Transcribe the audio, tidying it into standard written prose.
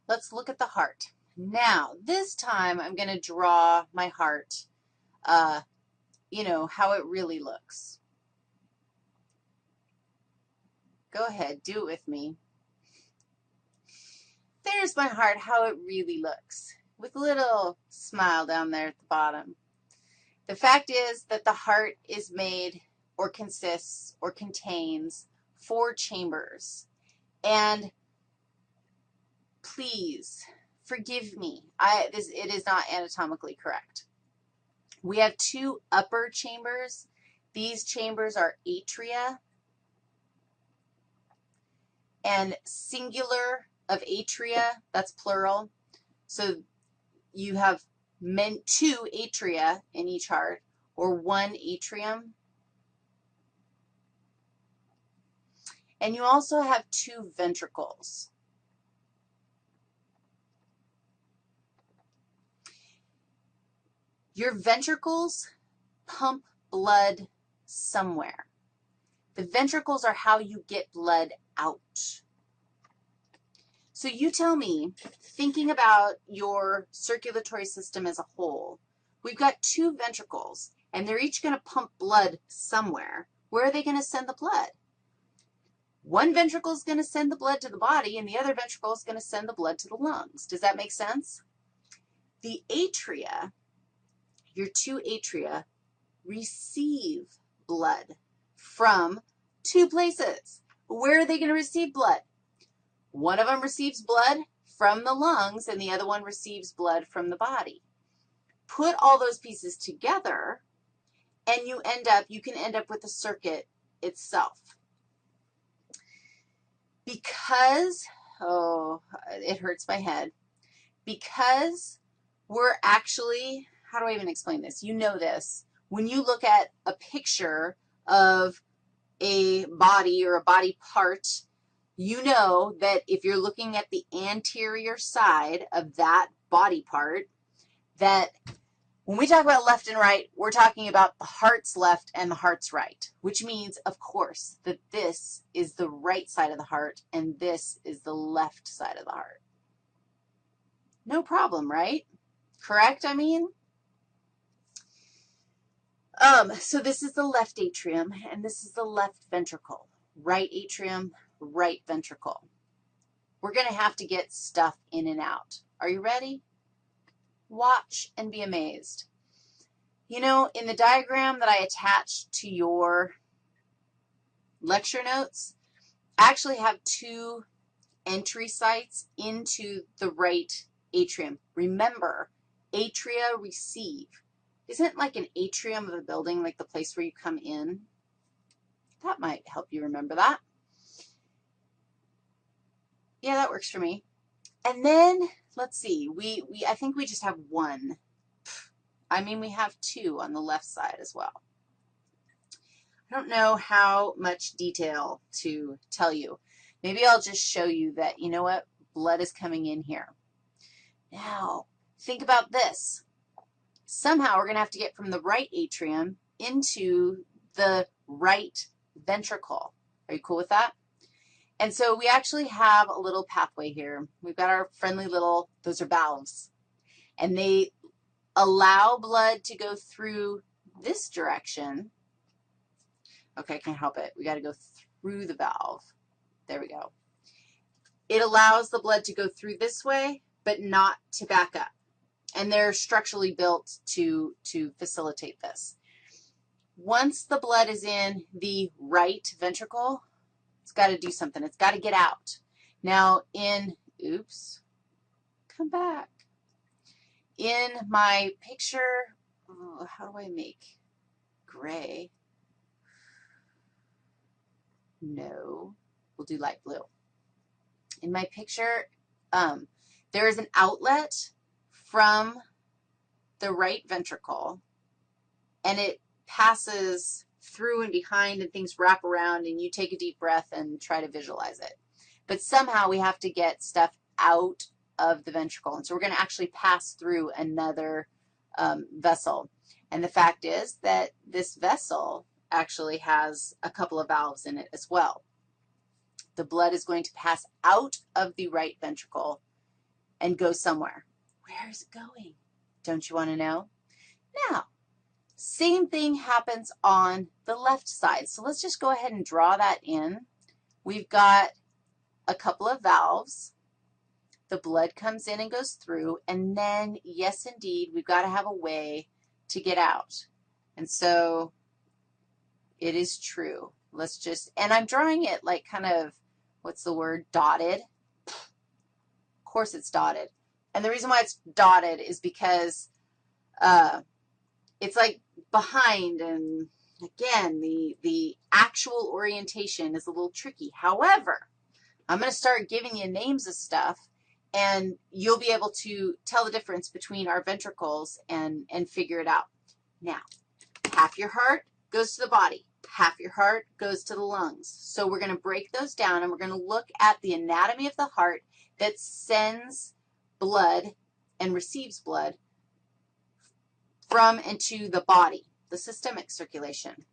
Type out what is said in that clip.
Let's look at the heart. Now, this time I'm going to draw my heart, you know, how it really looks. Go ahead, do it with me. There's my heart, how it really looks, with a little smile down there at the bottom. The fact is that the heart is made or consists or contains 4 chambers. And please forgive me, it is not anatomically correct. We have 2 upper chambers. These chambers are atria, and singular of atria, that's plural. So you have 2 atria in each heart, or 1 atrium. And you also have 2 ventricles. Your ventricles pump blood somewhere. The ventricles are how you get blood out. So you tell me, thinking about your circulatory system as a whole, we've got 2 ventricles, and they're each going to pump blood somewhere. Where are they going to send the blood? One ventricle is going to send the blood to the body, and the other ventricle is going to send the blood to the lungs. Does that make sense? The atria, your 2 atria, receive blood from 2 places. Where are they going to receive blood? One of them receives blood from the lungs, and the other one receives blood from the body. Put all those pieces together, and you can end up with the circuit itself. Because, oh, it hurts my head, because we're actually, how do I even explain this? You know this. When you look at a picture of a body or a body part, you know that if you're looking at the anterior side of that body part, that when we talk about left and right, we're talking about the heart's left and the heart's right, which means, of course, that this is the right side of the heart and this is the left side of the heart. No problem, right? Correct, I mean? So this is the left atrium, and this is the left ventricle. Right atrium, right ventricle. We're going to have to get stuff in and out. Are you ready? Watch and be amazed. You know, in the diagram that I attached to your lecture notes, I actually have 2 entry sites into the right atrium. Remember, atria receive. Isn't like an atrium of a building like the place where you come in? That might help you remember that. Yeah, that works for me. And then, let's see, I think we just have 1. I mean, we have 2 on the left side as well. I don't know how much detail to tell you. Maybe I'll just show you that, you know what, blood is coming in here. Now, think about this. Somehow we're going to have to get from the right atrium into the right ventricle. Are you cool with that? And so we actually have a little pathway here. We've got our friendly little, those are valves, and they allow blood to go through this direction. Okay, I can't help it. We got to go through the valve. There we go. It allows the blood to go through this way, but not to back up. And they're structurally built to facilitate this. Once the blood is in the right ventricle, it's got to do something. It's got to get out. Now oops, come back. In my picture, how do I make gray? No, we'll do light blue. In my picture, there is an outlet from the right ventricle, and it passes through and behind, and things wrap around, and you take a deep breath and try to visualize it. But somehow we have to get stuff out of the ventricle, and so we're going to actually pass through another vessel. And the fact is that this vessel actually has a couple of valves in it as well. The blood is going to pass out of the right ventricle and go somewhere. Where is it going? Don't you want to know? Now, same thing happens on the left side. So let's just go ahead and draw that in. We've got a couple of valves. The blood comes in and goes through, and then, yes, indeed, we've got to have a way to get out. And so it is true. Let's just, and I'm drawing it like kind of, what's the word, dotted. Of course it's dotted. And the reason why it's dotted is because it's like behind, and again, the actual orientation is a little tricky. However, I'm going to start giving you names of stuff, and you'll be able to tell the difference between our ventricles and figure it out. Now, half your heart goes to the body. Half your heart goes to the lungs. So we're going to break those down, and we're going to look at the anatomy of the heart that sends blood and receives blood from and to the body, the systemic circulation.